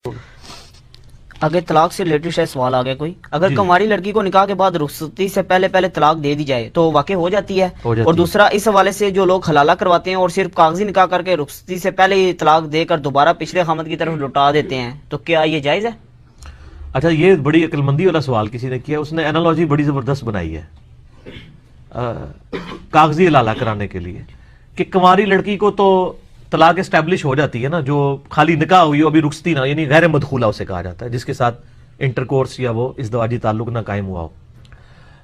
آگے طلاق سے ریلیٹڈ ہے سوال آگے کوئی، اگر کماری لڑکی کو نکاح کے بعد رخصتی سے پہلے طلاق دے دی جائے تو واقع ہو جاتی ہے؟ اور دوسرا اس حوالے سے جو لوگ حلالہ کرواتے ہیں اور صرف کاغذی نکاح کر کے رخصتی سے پہلے ہی طلاق دے کر دوبارہ پچھلے خامد کی طرف لوٹا دیتے ہیں، تو کیا یہ جائز ہے؟ اچھا، یہ بڑی عقل مندی والا سوال کسی نے کیا، اس نے اینالوجی بڑی زبردست بنائی ہے کاغذی حلالہ کرانے کے لیے، کہ کماری لڑکی کو تو طلاق اسٹیبلش ہو جاتی ہے نا، جو خالی نکاح ہوئی ہو ابھی رخصتی نہ، یعنی غیر مدخولہ اسے کہا جاتا ہے، جس کے ساتھ انٹرکورس یا وہ ازدواجی تعلق نہ قائم ہوا ہو۔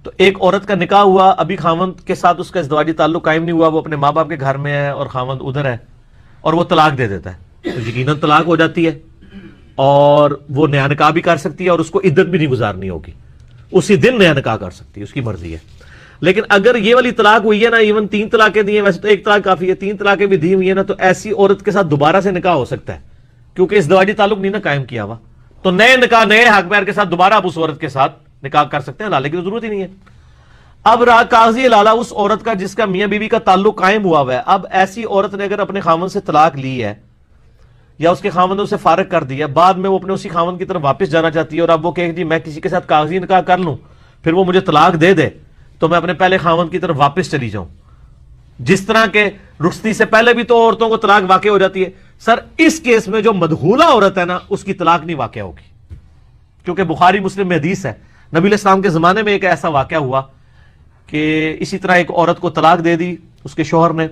تو ایک عورت کا نکاح ہوا، ابھی خاوند کے ساتھ اس کا ازدواجی تعلق قائم نہیں ہوا، وہ اپنے ماں باپ کے گھر میں ہے اور خاوند ادھر ہے، اور وہ طلاق دے دیتا ہے، تو یقیناً طلاق ہو جاتی ہے، اور وہ نیا نکاح بھی کر سکتی ہے اور اس کو عدت بھی نہیں گزارنی ہوگی، اسی دن نیا نکاح کر سکتی ہے، اس کی مرضی ہے۔ لیکن اگر یہ والی طلاق ہوئی ہے نا، ایون 3 طلاقیں دی ہیں، ویسے تو 1 طلاق کافی ہے، 3 طلاقیں بھی دی ہوئی ہیں نا، تو ایسی عورت کے ساتھ دوبارہ سے نکاح ہو سکتا ہے، کیونکہ ازدواجی تعلق نہیں نا قائم کیا ہوا، تو نئے نکاح نئے حق پیر کے ساتھ دوبارہ آپ اس عورت کے ساتھ نکاح کر سکتے ہیں، حلالے کی تو ضرورت ہی نہیں ہے۔ اب رہا کاغذی حلالہ اس عورت کا جس کا میاں بیوی کا تعلق قائم ہوا ہے۔ اب ایسی عورت نے اگر اپنے خاوند سے طلاق لی ہے یا اس کے خاوند نے اسے فارغ کر دیا، بعد میں وہ اپنے اسی خاوند کی طرف واپس جانا چاہتی ہے، اور اب وہ کہے جی میں کسی کے ساتھ کاغذی نکاح کر لوں، پھر وہ مجھے طلاق دے دے تو میں اپنے پہلے خاوند کی طرف واپس چلی جاؤں، جس طرح کے رخصتی سے پہلے بھی تو عورتوں کو طلاق واقع ہو جاتی ہے، سر اس کیس میں جو مدخولہ عورت ہے نا اس کی طلاق نہیں واقع ہوگی، کیونکہ بخاری مسلم میں حدیث ہے، نبی علیہ السلام کے زمانے میں ایک ایسا واقعہ ہوا کہ اسی طرح ایک عورت کو طلاق دے دی اس کے شوہر نے،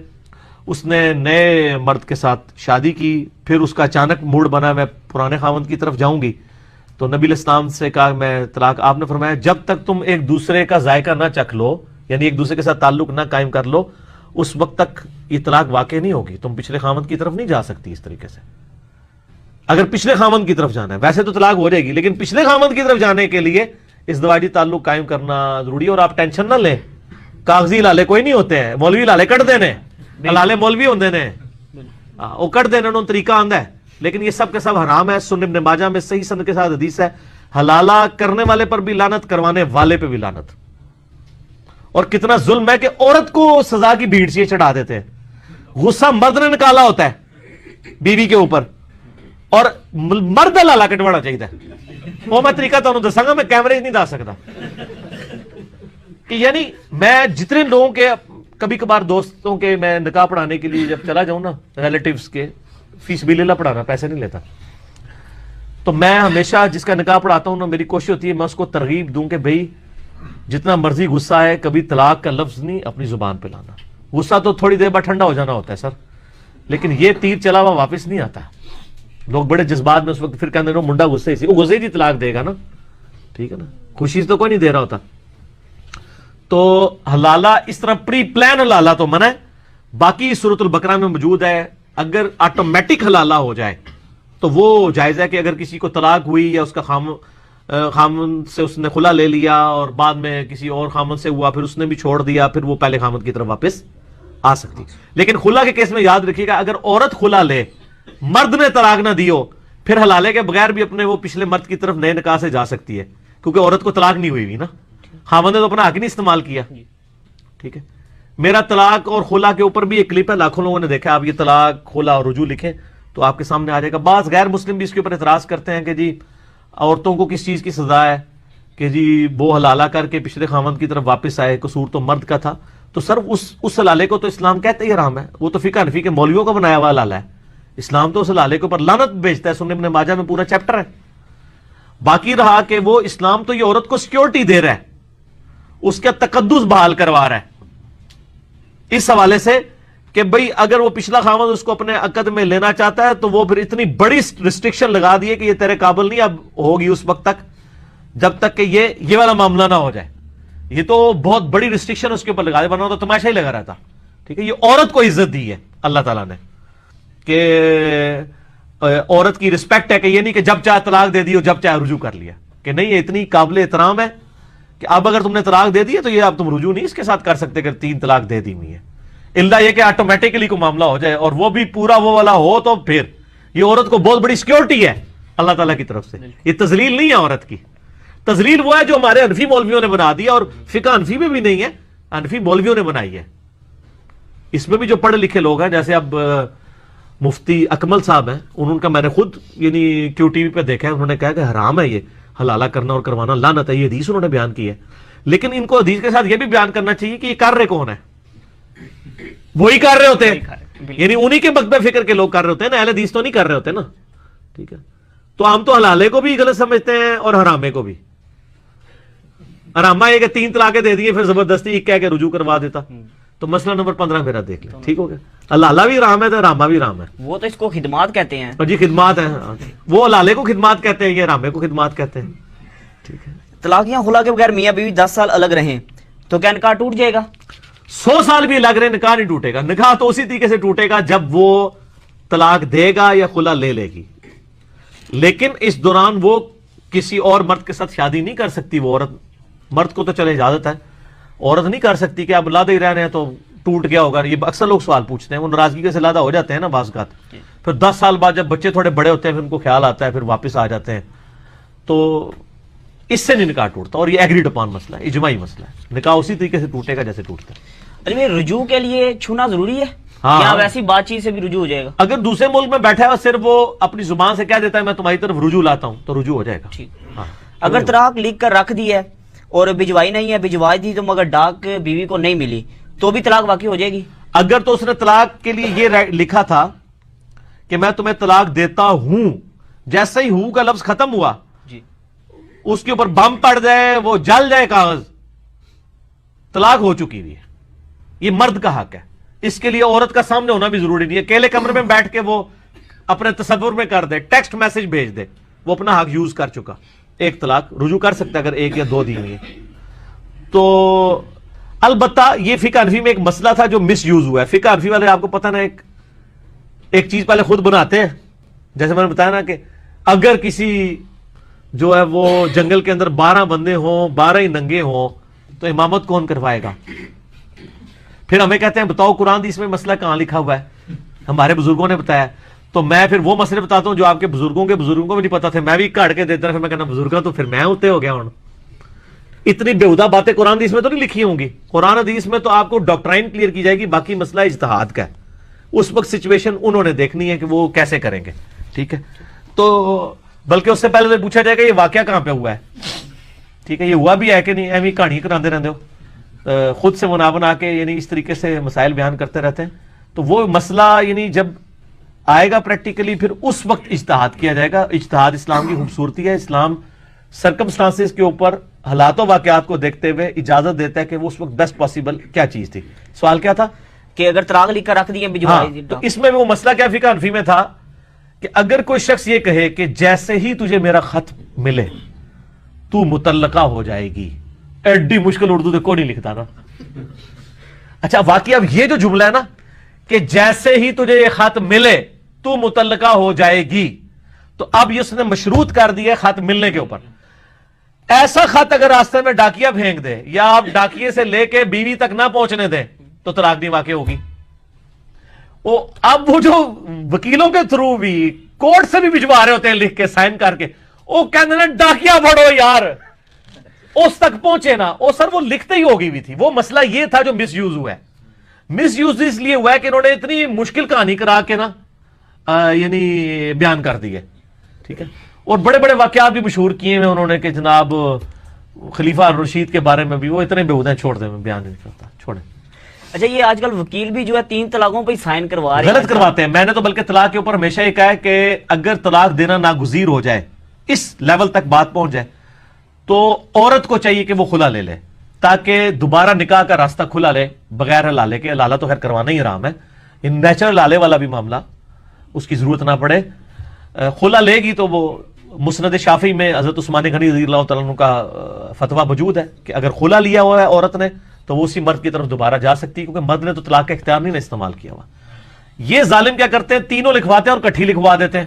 اس نے نئے مرد کے ساتھ شادی کی، پھر اس کا اچانک موڈ بنا میں پرانے خاوند کی طرف جاؤں گی، تو نبی علیہ السلام سے کہا میں طلاق، آپ نے فرمایا جب تک تم ایک دوسرے کا ذائقہ نہ چکھ لو، یعنی ایک دوسرے کے ساتھ تعلق نہ قائم کر لو، اس وقت تک یہ طلاق واقع نہیں ہوگی، تم پچھلے خاوند کی طرف نہیں جا سکتی اس طریقے سے۔ اگر پچھلے خاوند کی طرف جانا ہے، ویسے تو طلاق ہو جائے گی، لیکن پچھلے خاوند کی طرف جانے کے لیے ازدواجی تعلق قائم کرنا ضروری ہے۔ اور آپ ٹینشن نہ لیں، کاغذی لالے کوئی نہیں ہوتے ہیں، مولوی لالے کٹ دینے، لالے مولوی ہوندے نے، وہ کٹ دینے انہوں طریقہ آندہ ہے، لیکن یہ سب کے سب حرام ہے۔ سنن ابن ماجہ میں صحیح سند کے ساتھ حدیث ہے، حلالہ کرنے والے پر بھی لعنت، کروانے والے پہ بھی لعنت۔ اور کتنا ظلم ہے کہ عورت کو سزا کی بھیڑ سے چڑھا دیتے ہیں، غصہ مرد نے نکالا ہوتا ہے بیوی کے اوپر، اور مرد حلالہ کٹوانا چاہیے، وہ میں طریقہ تو انہوں دساں گا، میں کیمرے نہیں دا سکتا، کہ یعنی میں جتنے لوگوں کے کبھی کبھار دوستوں کے میں نکاح پڑھانے کے لیے جب چلا جاؤں نا، ریلیٹیوز کے، فی سبیل اللہ پڑھانا، پیسے نہیں لیتا، تو میں ہمیشہ جس کا نکاح پڑھاتا ہوں نا، میری کوشش ہوتی ہے میں اس کو ترغیب دوں کہ بھئی جتنا مرضی غصہ ہے، کبھی طلاق کا لفظ نہیں اپنی زبان پہ لانا۔ غصہ تو تھوڑی دیر بعد ٹھنڈا ہو جانا ہوتا ہے سر، لیکن یہ تیر چلا ہوا واپس نہیں آتا۔ لوگ بڑے جذبات میں اس وقت پھر کہتے ہیں منڈا غصے سے، وہ غصے ہی طلاق دے گا نا، ٹھیک ہے نا، خوشی سے تو کوئی نہیں دے رہا ہوتا۔ تو حلالہ اس طرح پری پلان حلالہ تو منع ہے، باقی سورۃ البقرہ میں موجود ہے، اگر آٹومیٹک حلالہ ہو جائے تو وہ جائز ہے، کہ اگر کسی کو طلاق ہوئی یا اس کا خامن سے اس نے خلا لے لیا اور بعد میں کسی اور خامن سے ہوا، پھر اس نے بھی چھوڑ دیا، پھر وہ پہلے خامن کی طرف واپس آ سکتی۔ لیکن خلا کے کیس میں یاد رکھیے گا، اگر عورت خلا لے، مرد نے طلاق نہ دی ہو، پھر حلالے کے بغیر بھی اپنے وہ پچھلے مرد کی طرف نئے نکاح سے جا سکتی ہے، کیونکہ عورت کو طلاق نہیں ہوئی نا، خامن نے تو اپنا حق نہیں استعمال کیا، ٹھیک ہے۔ میرا طلاق اور خلا کے اوپر بھی ایک کلپ ہے، لاکھوں لوگوں نے دیکھا، آپ یہ طلاق خلا اور رجوع لکھیں تو آپ کے سامنے آ جائے گا۔ بعض غیر مسلم بھی اس کے اوپر اعتراض کرتے ہیں کہ جی عورتوں کو کس چیز کی سزا ہے کہ جی وہ حلالہ کر کے پچھلے خاوند کی طرف واپس آئے، قصور تو مرد کا تھا، تو سر اس حلالے کو تو اسلام کہتے ہی حرام ہے، وہ تو فقہ حنفی کے مولویوں کا بنایا ہوا حلالہ ہے، اسلام تو اس حلالے کے اوپر لعنت بھیجتا ہے، سنن ابن ماجہ میں پورا چیپٹر ہے۔ باقی رہا کہ وہ اسلام تو یہ عورت کو سیکیورٹی دے رہا ہے، اس کا تقدس بحال کروا رہا ہے، اس حوالے سے کہ بھئی اگر وہ پچھلا خاوند اس کو اپنے عقد میں لینا چاہتا ہے تو وہ پھر اتنی بڑی ریسٹرکشن لگا دیے کہ یہ تیرے قابل نہیں اب ہوگی اس وقت تک جب تک کہ یہ والا معاملہ نہ ہو جائے۔ یہ تو بہت بڑی ریسٹرکشن اس کے اوپر لگا دے، ورنہ تو تماشا ہی لگا رہتا، ٹھیک ہے۔ یہ عورت کو عزت دی ہے اللہ تعالیٰ نے، کہ عورت کی رسپیکٹ ہے، کہ یہ نہیں کہ جب چاہے طلاق دے دی اور جب چاہے رجوع کر لیا، کہ نہیں، یہ اتنی قابل احترام ہے کہ اب اگر تم نے طلاق دے دی ہے تو یہ اب تم رجوع نہیں اس کے ساتھ کر سکتے کہ 3 طلاق دے دی ہوئی ہے، اللہ یہ کہ آٹومیٹکلی کو معاملہ ہو جائے، اور وہ بھی پورا وہ والا ہو، تو پھر یہ عورت کو بہت بڑی سیکیورٹی ہے اللہ تعالیٰ کی طرف سے۔ یہ تذلیل نہیں ہے عورت کی، تذلیل وہ ہے جو ہمارے حنفی مولویوں نے بنا دیا، اور فقہ حنفی میں بھی نہیں ہے، حنفی مولویوں نے بنائی ہے۔ اس میں بھی جو پڑھے لکھے لوگ ہیں، جیسے اب مفتی اکمل صاحب ہیں، ان کا میں نے خود یعنی کیو ٹی وی پہ دیکھا ہے، انہوں نے کہا کہ حرام ہے یہ حلالہ کرنا اور کروانا، لعنت ہے، یہ حدیث انہوں نے بیان کی ہے. لیکن ان کو حدیث کے ساتھ یہ بھی بیان کرنا چاہیے کہ یہ کر رہے کون ہے، وہی کر رہے ہوتے ہیں، یعنی انہی کے مکتب فکر کے لوگ کر رہے ہوتے ہیں نا، اہل حدیث تو نہیں کر رہے ہوتے نا. ٹھیک ہے، تو ہم تو حلالے کو بھی غلط سمجھتے ہیں اور حرامے کو بھی. حرامہ یہ کہ 3 طلاقیں دے دیے پھر زبردستی ایک کہہ کے رجوع کروا دیتا. تو مسئلہ نمبر 15 میرا دیکھ لیں، ٹھیک ہو گیا. حلالہ بھی حرام ہے تو حرامہ بھی حرام ہے. وہ تو اس کو خدمات کہتے ہیں. اور جی خدمات ہیں، وہ حلالے کو خدمات کہتے ہیں، یہ حرامے کو خدمات کہتے ہیں. ٹھیک ہے. طلاق یا خلا کے بغیر میاں بیوی 10 سال الگ رہیں تو کیا نکاح ٹوٹ جائے گا؟ 100 سال بھی لگ رہے نکاح نہیں ٹوٹے گا. نکاح تو اسی طریقے سے ٹوٹے گا جب وہ طلاق دے گا یا خلا لے لے گی، لیکن اس دوران وہ کسی اور مرد کے ساتھ شادی نہیں کر سکتی. وہ عورت، مرد کو تو چلے اجازت ہے، عورت نہیں کر سکتی کہ اب لادے ہی رہ رہے ہیں تو ٹوٹ گیا ہوگا. یہ اکثر لوگ سوال پوچھتے ہیں، وہ ناراضگی سے لادہ ہو جاتے ہیں نا بعض اوقات، پھر 10 سال بعد جب بچے تھوڑے بڑے ہوتے ہیں پھر ان کو خیال آتا ہے، پھر واپس آ جاتے ہیں. تو اس سے نہیں نکاح ٹوٹتا، اور یہ ایگریڈ اپان مسئلہ ہے، اجماعی مسئلہ ہے. نکاح اسی طریقے سے ٹوٹے گا جیسے ٹوٹتا ہے. علی رجوع کے لیے چھونا ضروری ہے ہاں، یا ویسی بات چیت سے بھی رجوع ہو جائے گا؟ اگر دوسرے ملک میں بیٹھا ہے صرف وہ اپنی زبان سے کہہ دیتا ہے میں تمہاری طرف رجوع لاتا ہوں تو رجوع ہو جائے گا. ٹھیک. ہاں. اگر طلاق لکھ کر رکھ دی ہے اور بھجوائی نہیں ہے، بھجوا دی تو مگر ڈاک بیوی کو نہیں ملی تو بھی طلاق واقع ہو جائے گی؟ اگر تو اس نے طلاق کے لیے یہ لکھا تھا کہ میں تمہیں طلاق دیتا ہوں، جیسے ہی ہوں کا لفظ ختم ہوا جی، اس کے اوپر بم پڑ جائے، وہ جل جائے کاغذ، طلاق ہو چکی ہوئی ہے. یہ مرد کا حق ہے، اس کے لیے عورت کا سامنے ہونا بھی ضروری نہیں ہے. اکیلے کمرے میں بیٹھ کے وہ اپنے تصور میں کر دے، ٹیکسٹ میسج بھیج دے، وہ اپنا حق یوز کر چکا، ایک طلاق رجوع کر سکتا ہے اگر 1 یا 2 دی ہوئی ہے. تو البتہ یہ فقہ حنفی میں ایک مسئلہ تھا جو مس یوز ہوا ہے. فقہ حنفی والے آپ کو پتہ نا ایک چیز پہلے خود بناتے ہیں، جیسے میں نے بتایا نا کہ اگر کسی جو ہے وہ جنگل کے اندر 12 بندے ہوں، 12 ہی ننگے ہوں تو امامت کون کروائے گا؟ پھر ہمیں کہتے ہیں بتاؤ قرآن حدیث میں مسئلہ کہاں لکھا ہوا ہے، ہمارے بزرگوں نے بتایا. تو میں پھر وہ مسئلے بتاتا ہوں جو آپ کے بزرگوں کو بھی نہیں پتا تھے، میں بھی کاٹ کے دیتا، پھر میں کہنا بزرگاں تو پھر میں ہوتے ہو گیا. ہوں اتنی بےہودہ باتیں قرآن حدیث میں تو نہیں لکھی ہوں گی. قرآن حدیث میں تو آپ کو ڈاکٹرائن کلیئر کی جائے گی، باقی مسئلہ اجتہاد کا ہے. اس وقت سچویشن انہوں نے دیکھنی ہے کہ وہ کیسے کریں گے. ٹھیک ہے. تو بلکہ اس سے پہلے تو پوچھا جائے گا یہ واقعہ کہاں پہ ہوا ہے. ٹھیک ہے، یہ ہوا بھی ہے کہ نہیں، ایویں کہانی کراندے رہتے ہو، خود سے منا بنا کے یعنی اس طریقے سے مسائل بیان کرتے رہتے ہیں. تو وہ مسئلہ یعنی جب آئے گا پریکٹیکلی پھر اس وقت اجتہاد کیا جائے گا. اجتہاد اسلام کی خوبصورتی ہے. اسلام سرکمسٹانسز کے اوپر حالات و واقعات کو دیکھتے ہوئے اجازت دیتا ہے کہ وہ اس وقت بیسٹ پاسبل کیا چیز تھی. سوال کیا تھا کہ اگر طلاق لکھ کر رکھ دی ہے بھجوائی تو اس میں وہ مسئلہ کیا فقہ حنفی میں تھا کہ اگر کوئی شخص یہ کہے کہ جیسے ہی تجھے میرا خط ملے تو متعلقہ ہو جائے گی، ایڈی مشکل اردو کو نہیں لکھتا نا. اچھا واقعی اب یہ جو جملہ ہے نا کہ جیسے ہی تجھے یہ خط ملے تو متعلقہ ہو جائے گی، تو اب یہ اس نے مشروط کر دیا خط ملنے کے اوپر. ایسا خط اگر راستے میں ڈاکیا پھینک دے یا آپ ڈاکیے سے لے کے بیوی تک نہ پہنچنے دیں تو طلاق نہیں واقع ہوگی. اب وہ جو وکیلوں کے تھرو بھی کورٹ سے بھی بھجوا رہے ہوتے ہیں لکھ کے سائن کر کے، وہ کہتے ہیں ڈاکیا پڑھو یار، اس تک پہنچے نا. سر وہ لکھتے ہی ہوگی بھی تھی. وہ مسئلہ یہ تھا جو مس یوز ہوا ہے. مس یوز اس لیے ہوا ہے کہ انہوں نے اتنی مشکل کہانی کرا کے نا یعنی بیان کر دی ہے. ٹھیک ہے. اور بڑے بڑے واقعات بھی مشہور کیے ہیں انہوں نے کہ جناب خلیفہ رشید کے بارے میں بھی وہ اتنے بےہودہ ہیں، چھوڑ دیں، میں بیان نہیں کرتا، چھوڑیں. اچھا یہ آج کل وکیل بھی جو ہے 3 طلاقوں پہ سائن کروا رہے ہیں، غلط کرواتے ہیں. میں نے تو بلکہ طلاق کے اوپر ہمیشہ یہ کہا ہے کہ اگر طلاق دینا ناگزیر ہو جائے، اس لیول تک بات پہنچ جائے، تو عورت کو چاہیے کہ وہ خلا لے لے تاکہ دوبارہ نکاح کا راستہ کھلا لے بغیر حلالے کے. حلالہ تو خیر کروانا ہی حرام ہے، ان نیچرل حلالے والا بھی معاملہ اس کی ضرورت نہ پڑے. خلا لے گی تو وہ مسند شافعی میں حضرت عثمان غنی رضی اللہ تعالیٰ عنہ کا فتویٰ موجود ہے کہ اگر خلا لیا ہوا ہے عورت نے تو وہ اسی مرد کی طرف دوبارہ جا سکتی ہے، کیونکہ مرد نے تو طلاق کا اختیار نہیں استعمال کیا ہوا. یہ ظالم کیا کرتے ہیں، تینوں لکھواتے ہیں اور کٹھی لکھوا دیتے ہیں.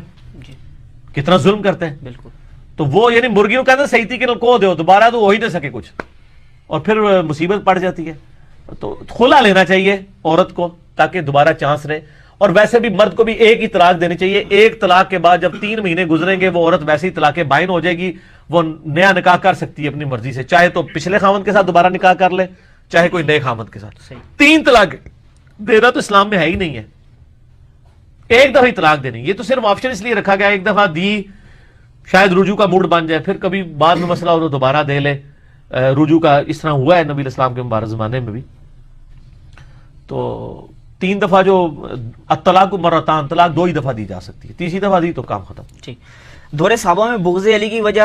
کتنا ظلم کرتے ہیں. بالکل. تو وہ یعنی مرغیوں کہتے ہیں صحیح تھی کہ کو دو دوبارہ تو وہی دے سکے کچھ، اور پھر مصیبت پڑ جاتی ہے. تو خلا لینا چاہیے عورت کو تاکہ دوبارہ چانس رہے. اور ویسے بھی مرد کو بھی ایک ہی طلاق دینی چاہیے. ایک طلاق کے بعد جب 3 مہینے گزریں گے وہ عورت ویسے ہی طلاق بائن ہو جائے گی، وہ نیا نکاح کر سکتی ہے اپنی مرضی سے، چاہے تو پچھلے خاوند کے ساتھ دوبارہ نکاح کر لے چاہے کوئی نئے خاوند کے ساتھ. 3 طلاق دینا تو اسلام میں ہے ہی نہیں ہے. ایک دفعہ ہی طلاق دینی. یہ تو صرف آپشن اس لیے رکھا گیا, ایک دفعہ دی شاید رجوع کا موڈ بن جائے, پھر کبھی بعد میں مسئلہ ہو تو دوبارہ دے لے. رجوع کا اس طرح ہوا ہے نبی علیہ السلام کے مبارک زمانے میں بھی. تو 3 دفعہ جو الطلاق مرتان, طلاق 2 ہی دفعہ دی جا سکتی ہے, تیسری دفعہ دی تو کام ختم. ٹھیک. دور صحابہ میں بغض علی کی وجہ